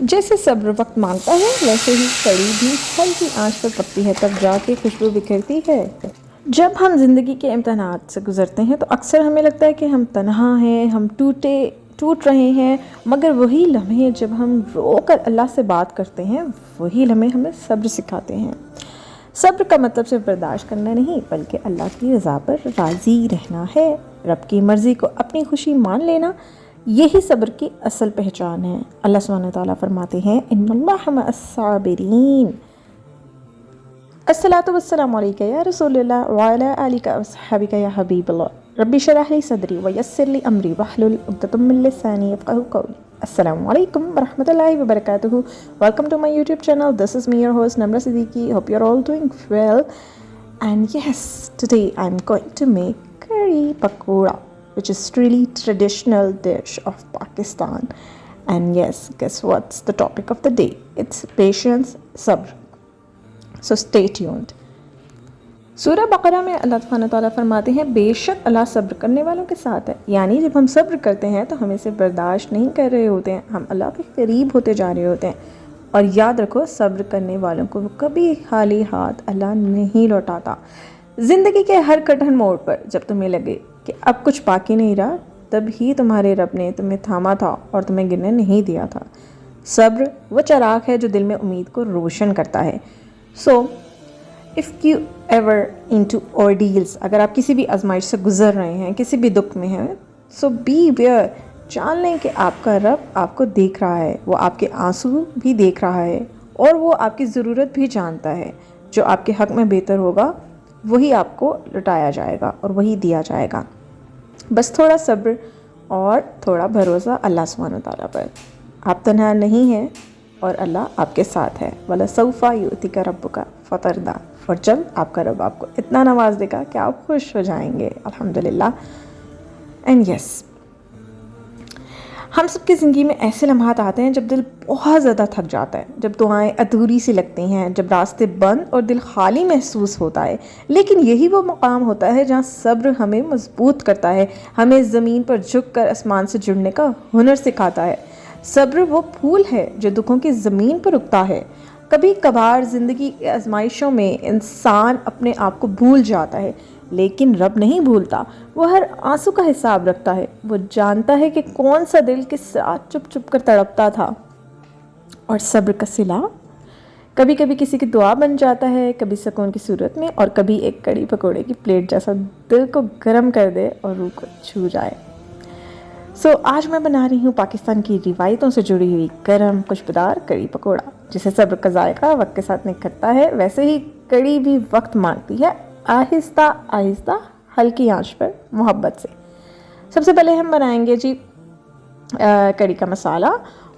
जैसे सब्र वक्त मांगता है वैसे ही कड़ी भी हल्की आंच पर पकती है तब जाके खुशबू बिखरती है। जब हम जिंदगी के इम्तहानात से गुजरते हैं तो अक्सर हमें लगता है कि हम तन्हा हैं, हम टूट रहे हैं, मगर वही लम्हे जब हम रोकर अल्लाह से बात करते हैं वही लम्हे हमें सब्र सिखाते हैं। सब्र का मतलब सिर्फ बर्दाश्त करना नहीं बल्कि अल्लाह की रज़ा पर राज़ी रहना है। रब की मर्ज़ी को अपनी खुशी मान लेना, यही सब्र की असल पहचान है। अल्लाह सुब्हानहू व तआला फरमाते हैं इन्नल्लाह मअस-साबिरीन। अस्सलातु वस्सलामु अलैका या रसूलल्लाह व अला आलिका व अस्हाबिका या हबीबल्लाह। रब्बि शरह ली सदरी व यस्सिर ली अमरी वहलुल उक़दतम मिन लिसानी यफ़क़हू क़ौली। Assalamu alaikum warahmatullahi wabarakatuh. Welcome to my YouTube channel. This is me, your host Namra Siddiqui. Hope you're all doing well. And yes, today I'm going to make curry pakoda, which is really traditional dish of Pakistan. And yes, guess what's the topic of the day? It's patience, sabr. So stay tuned. सूरह बकरा में अल्लाह सुब्हानहू व तआला फरमाते हैं बेशक अल्लाह सब्र करने वालों के साथ है। यानी जब हम सब्र करते हैं तो हम इसे बर्दाश्त नहीं कर रहे होते हैं, हम अल्लाह के करीब होते जा रहे होते हैं। और याद रखो, सब्र करने वालों को कभी खाली हाथ अल्लाह नहीं लौटाता। ज़िंदगी के हर कठिन मोड़ पर जब तुम्हें लगे कि अब कुछ बाकी नहीं रहा, तब ही तुम्हारे रब ने तुम्हें थामा था और तुम्हें गिरने नहीं दिया था। सब्र वो चिराग है जो दिल में उम्मीद को रोशन करता है। इफ़ यू एवर इनटू ऑर्डील्स, अगर आप किसी भी आजमाइश से गुजर रहे हैं, किसी भी दुख में हैं, सो बी वेयर, जान लें कि आपका रब आपको देख रहा है, वो आपके आंसू भी देख रहा है और वो आपकी ज़रूरत भी जानता है। जो आपके हक़ में बेहतर होगा वही आपको लुटाया जाएगा और वही दिया जाएगा। बस थोड़ा सब्र और थोड़ा भरोसा अल्लाह सुब्हानहू व तआला पर। आप तन्हा नहीं हैं और अल्लाह आपके साथ है। वला सौफा युअतिका रब्बुका फतरदा, और जब आपका रब आपको इतना नवाज देगा कि आप खुश हो जाएंगे। अल्हम्दुलिल्लाह। एंड यस, हम सबकी ज़िंदगी में ऐसे लम्हात आते हैं जब दिल बहुत ज़्यादा थक जाता है, जब दुआएं अधूरी सी लगती हैं, जब रास्ते बंद और दिल खाली महसूस होता है। लेकिन यही वो मकाम होता है जहाँ सब्र हमें मजबूत करता है, हमें ज़मीन पर झुककर आसमान से जुड़ने का हुनर सिखाता है। सब्र वो फूल है जो दुखों की ज़मीन पर उगता है। कभी कभार ज़िंदगी की आजमाइशों में इंसान अपने आप को भूल जाता है, लेकिन रब नहीं भूलता। वो हर आंसू का हिसाब रखता है। वो जानता है कि कौन सा दिल किस साथ चुप चुप कर तड़पता था। और सब्र का सिला कभी कभी किसी की दुआ बन जाता है, कभी सुकून की सूरत में, और कभी एक कड़ी पकोड़े की प्लेट जैसा दिल को गर्म कर दे और रूह को छू जाए। आज मैं बना रही हूँ पाकिस्तान की रिवायतों से जुड़ी हुई गरम खुशबूदार कड़ी पकोड़ा, जिसे सब्र का जायका वक्त के साथ निखरता है, वैसे ही कड़ी भी वक्त मांगती है, आहिस्ता आहिस्ता हल्की आंच पर मोहब्बत से। सबसे पहले हम बनाएंगे जी कड़ी का मसाला,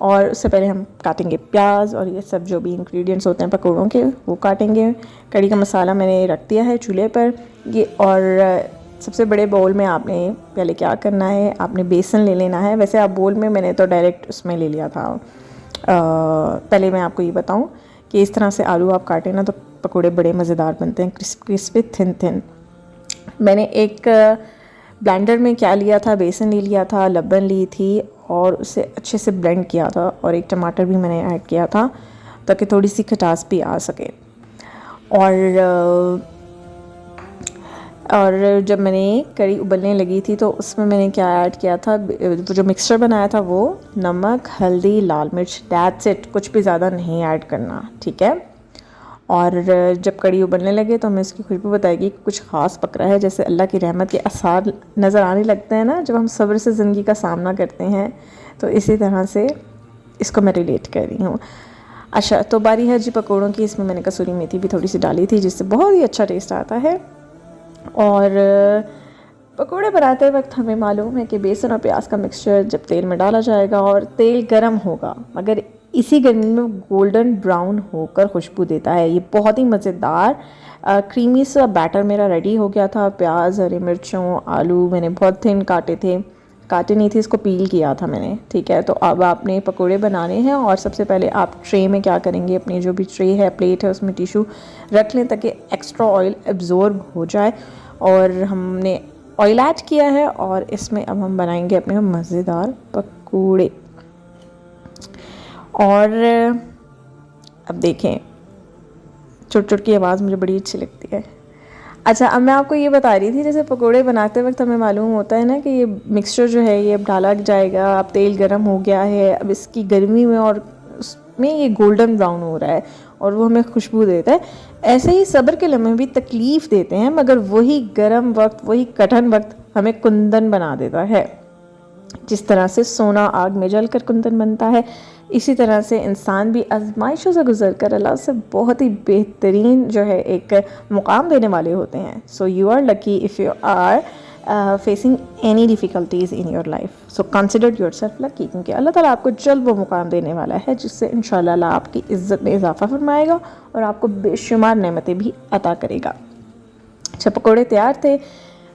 और उससे पहले हम काटेंगे प्याज और ये सब जो भी इंग्रेडिएंट्स होते हैं पकौड़ों के वो काटेंगे। कड़ी का मसाला मैंने रख दिया है चूल्हे पर ये। और सबसे बड़े बाउल में आपने पहले क्या करना है, आपने बेसन ले लेना है। वैसे आप बाउल में, मैंने तो डायरेक्ट उसमें ले लिया था। पहले मैं आपको ये बताऊं कि इस तरह से आलू आप काटें ना तो पकोड़े बड़े मज़ेदार बनते हैं, क्रिस्पी थिन। मैंने एक ब्लेंडर में क्या लिया था, बेसन ले लिया था, लबन ली थी और उसे अच्छे से ब्लेंड किया था, और एक टमाटर भी मैंने ऐड किया था ताकि थोड़ी सी खटास भी आ सके। और जब मैंने कड़ी उबलने लगी थी तो उसमें मैंने क्या ऐड किया था, जो मिक्सचर बनाया था वो नमक, हल्दी, लाल मिर्च, दैट्स इट। कुछ भी ज़्यादा नहीं ऐड करना, ठीक है। और जब कड़ी उबलने लगे तो हमें इसकी खुशबू बताएगी कि कुछ ख़ास पक रहा है, जैसे अल्लाह की रहमत के आसार नज़र आने लगते हैं ना जब हम सब्र से ज़िंदगी का सामना करते हैं, तो इसी तरह से इसको मैं रिलेट कर रही हूँ। अच्छा, तो बारी है जी पकौड़ों की। इसमें मैंने कसूरी मेथी भी थोड़ी सी डाली थी जिससे बहुत ही अच्छा टेस्ट आता है। और पकोड़े बनाते वक्त हमें मालूम है कि बेसन और प्याज का मिक्सचर जब तेल में डाला जाएगा और तेल गर्म होगा, मगर इसी गर्मी में गोल्डन ब्राउन होकर खुशबू देता है। ये बहुत ही मज़ेदार क्रीमी सा बैटर मेरा रेडी हो गया था। प्याज, हरी मिर्चों, आलू मैंने बहुत थिन काटे नहीं थे, इसको पील किया था मैंने, ठीक है। तो अब आपने पकोड़े बनाने हैं और सबसे पहले आप ट्रे में क्या करेंगे, अपनी जो भी ट्रे है, प्लेट है, उसमें टिशू रख लें ताकि एक्स्ट्रा ऑयल एब्जॉर्ब हो जाए। और हमने ऑयल ऐड किया है और इसमें अब हम बनाएंगे अपने मज़ेदार पकोड़े। और अब देखें, चुट चुट की आवाज़ मुझे बड़ी अच्छी लगती है। अच्छा, अब मैं आपको ये बता रही थी, जैसे पकोड़े बनाते वक्त हमें मालूम होता है ना कि ये मिक्सचर जो है ये अब डाला जाएगा, अब तेल गर्म हो गया है, अब इसकी गर्मी में और उसमें ये गोल्डन ब्राउन हो रहा है और वो हमें खुशबू देता है। ऐसे ही सब्र के लम्हे भी तकलीफ़ देते हैं, मगर वही गर्म वक्त, वही कठिन वक्त हमें कुंदन बना देता है। जिस तरह से सोना आग में जलकर कुंदन बनता है, इसी तरह से इंसान भी आजमाइशों से गुजर कर अल्लाह से बहुत ही बेहतरीन जो है एक मुकाम देने वाले होते हैं। So you are lucky if you are facing any difficulties in your life. So consider yourself lucky, क्योंकि अल्लाह ताला आपको जल्द वो मुकाम देने वाला है जिससे इंशाअल्लाह अल्लाह आपकी इज़्ज़त में इजाफ़ा फरमाएगा और आपको बेशुमार नेमतें भी अता करेगा। अच्छा, पकौड़े तैयार थे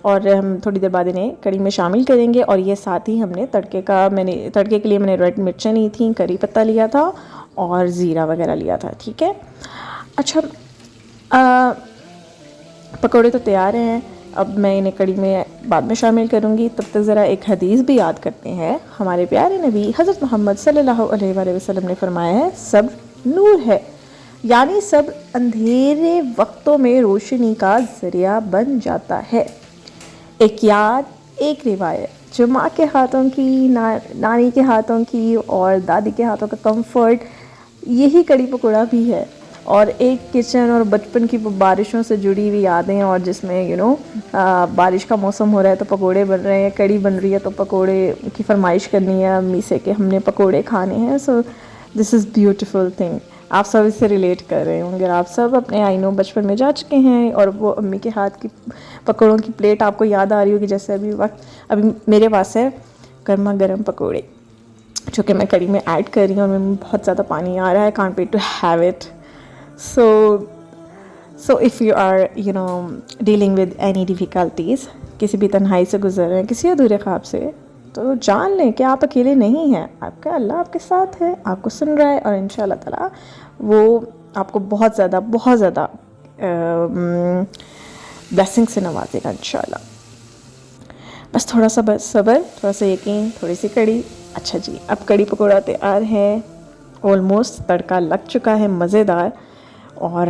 और हम थोड़ी देर बाद इन्हें कड़ी में शामिल करेंगे। और ये साथ ही हमने तड़के के लिए मैंने रेड मिर्चें ली थी, करी पत्ता लिया था और ज़ीरा वगैरह लिया था। ठीक है। अच्छा, पकौड़े तो तैयार हैं, अब मैं इन्हें कड़ी में बाद में शामिल करूँगी। तब तक ज़रा एक हदीस भी याद करते हैं। हमारे प्यारे नबी हज़रत मोहम्मद सल्लल्लाहु अलैहि वसल्लम ने फरमाया है, सब नूर है, यानी सब अंधेरे वक्तों में रोशनी का ज़रिया बन जाता है। एक याद, एक रिवायत जो माँ के हाथों की, नानी के हाथों की और दादी के हाथों का कंफर्ट, यही कड़ी पकौड़ा भी है। और एक किचन और बचपन की वो बारिशों से जुड़ी हुई यादें, और जिसमें बारिश का मौसम हो रहा है तो पकोड़े बन रहे हैं, कड़ी बन रही है तो पकोड़े की फरमाइश करनी है अम्मी से कि हमने पकोड़े खाने हैं। So this is beautiful thing. आप सब इससे रिलेट कर रहे होंगे। आप सब अपने आई नो बचपन में जा चुके हैं और वो अम्मी के हाथ की पकौड़ों की प्लेट आपको याद आ रही होगी। जैसे अभी मेरे पास है गर्मा गर्म पकौड़े जो कि मैं कड़ी में ऐड कर रही हूँ और मेरे में बहुत ज़्यादा पानी आ रहा है। Can't wait to have it. So if you are dealing with any difficulties, किसी भी तन्हाई से गुजर रहे हैं, किसी अधूरे ख्वाब से, तो जान लें कि आप अकेले नहीं हैं। आपका अल्लाह आपके साथ है, आपको सुन रहा है और इंशाअल्लाह ताला वो आपको बहुत ज़्यादा ब्लेसिंग से नवाजेगा इंशाअल्लाह। बस थोड़ा सा सब्र, थोड़ा सा यकीन, थोड़ी सी कड़ी। अच्छा जी, अब कड़ी पकौड़ा तैयार है, ऑलमोस्ट तड़का लग चुका है मज़ेदार। और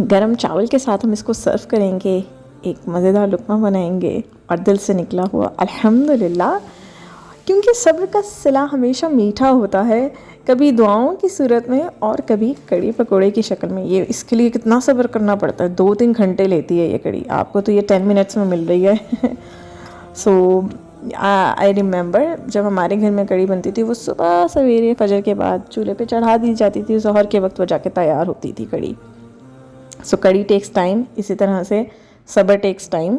गरम चावल के साथ हम इसको सर्व करेंगे, एक मज़ेदार लुक़मा बनाएंगे और दिल से निकला हुआ अल्हम्दुलिल्लाह। क्योंकि सब्र का सिला हमेशा मीठा होता है, कभी दुआओं की सूरत में और कभी कड़ी पकोड़े की शक्ल में। ये इसके लिए कितना सब्र करना पड़ता है, 2-3 घंटे लेती है ये कड़ी, आपको तो ये 10 मिनट्स में मिल रही है। सो आई रिमेंबर जब हमारे घर में कड़ी बनती थी, वो सुबह सवेरे फजर के बाद चूल्हे पे चढ़ा दी जाती थी, ज़ोहर के वक्त वो जाके तैयार होती थी कड़ी। सो कड़ी टेक्स टाइम, इसी तरह से सब्र टेक्स टाइम।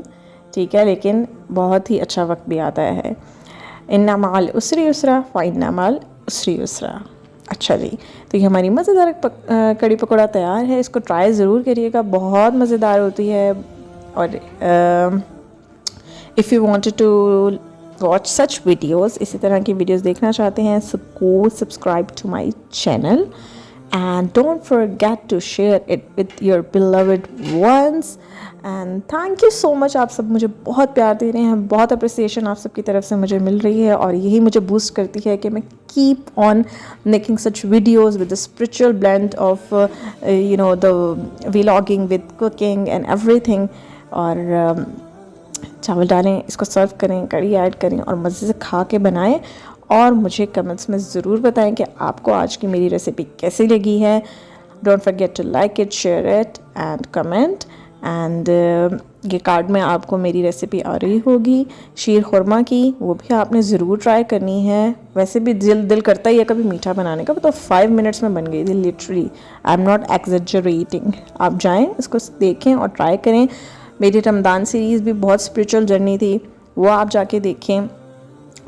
ठीक है, लेकिन बहुत ही अच्छा वक्त भी आता है। इन्ना माल उसरी उसरा व इन्ना माल उसरी उसरा। अच्छा जी, तो ये हमारी मज़ेदार कड़ी पकौड़ा तैयार है। इसको ट्राई ज़रूर करिएगा, बहुत मज़ेदार होती है। और if you wanted to watch such videos, इसी तरह की वीडियोज़ देखना चाहते हैं, so go subscribe to my channel and don't forget to share it with your beloved ones and thank you so much। आप सब मुझे बहुत प्यार दे रहे हैं, बहुत अप्रिसिएशन आप सबकी तरफ से मुझे मिल रही है और यही मुझे बूस्ट करती है कि मैं keep on making such videos with the spiritual blend of the vlogging with cooking and everything। और चावल डालें, इसको सर्व करें, कड़ी ऐड करें और मज़े से खा के बनाएं और मुझे कमेंट्स में ज़रूर बताएं कि आपको आज की मेरी रेसिपी कैसी लगी है। Don't forget to like it, share it and comment. And ये कार्ड में आपको मेरी रेसिपी आ रही होगी शीर खुरमा की, वो भी आपने ज़रूर ट्राई करनी है। वैसे भी दिल करता ही है कभी मीठा बनाने का, वो तो 5 मिनट्स में बन गई थी literally. I am not exaggerating. आप जाएँ, इसको देखें और ट्राई करें। मेरी रमज़ान सीरीज़ भी बहुत स्पिरिचुअल जर्नी थी, वो आप जाके देखें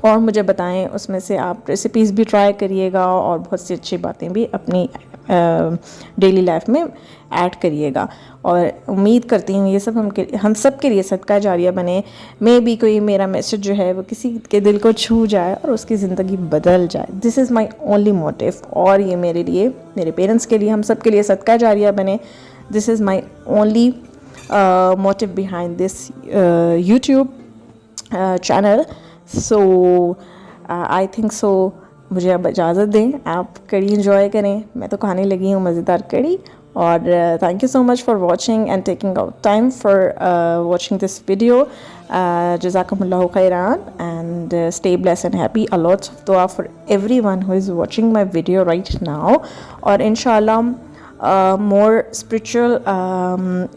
और मुझे बताएं। उसमें से आप रेसिपीज़ भी ट्राई करिएगा और बहुत सी अच्छी बातें भी अपनी डेली लाइफ में ऐड करिएगा। और उम्मीद करती हूँ ये सब हम सब के लिए सदका जारिया बने। मे भी कोई मेरा मैसेज जो है वो किसी के दिल को छू जाए और उसकी ज़िंदगी बदल जाए। This is my only motive. और ये मेरे लिए, मेरे पेरेंट्स के लिए, हम सब के लिए सदका जारिया बने। This is my only motive behind this YouTube channel। So I think so मुझे अब इजाज़त दें, आप कड़ी इंजॉय करें। मैं तो खाने लगी हूँ मज़ेदार कड़ी। और thank you so much for watching and taking out time for watching this video. जज़ाकुमुल्लाहु खैरान and stay blessed and happy. A lots of दुआ for everyone who is watching my video right now. और इंशाल्लाह more spiritual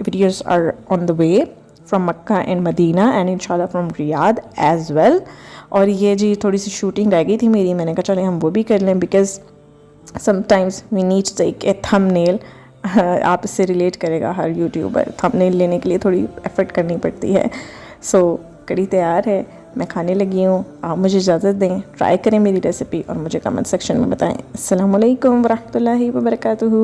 videos are on the way from Makkah and Medina and inshallah from Riyadh as well. और ये जी थोड़ी सी shooting रह गई थी मेरी, मैंने कहा चले हम वो भी कर लें because sometimes we need to take a thumbnail. आप इससे रिलेट करेगा हर यूट्यूबर, थंबनेल लेने के लिए थोड़ी एफर्ट करनी पड़ती है। सो कड़ी तैयार है, मैं खाने लगी हूँ। आप मुझे इजाज़त दें, ट्राई करें मेरी रेसिपी और मुझे कमेंट सेक्शन में बताएं। अस्सलामु अलैकुम वरहमतुल्लाहि वबरकातुहू।